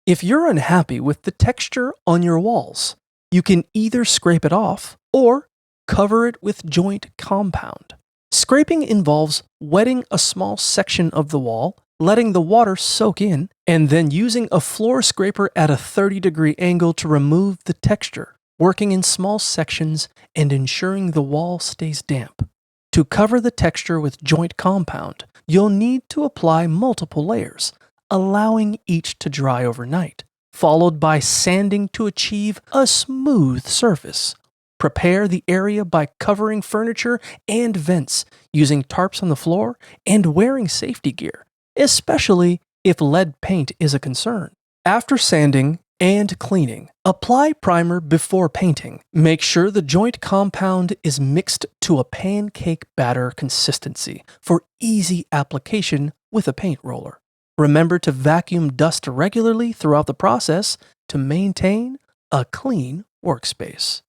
If you're unhappy with the texture on your walls, you can either scrape it off or cover it with joint compound. Scraping involves wetting a small section of the wall, letting the water soak in, and then using a floor scraper at a 30-degree angle to remove the texture, working in small sections and ensuring the wall stays damp. To cover the texture with joint compound, you'll need to apply multiple layers, allowing each to dry overnight, followed by sanding to achieve a smooth surface. Prepare the area by covering furniture and vents, using tarps on the floor, and wearing safety gear, especially if lead paint is a concern. After sanding and cleaning, apply primer before painting. Make sure the joint compound is mixed to a pancake batter consistency for easy application with a paint roller. Remember to vacuum dust regularly throughout the process to maintain a clean workspace.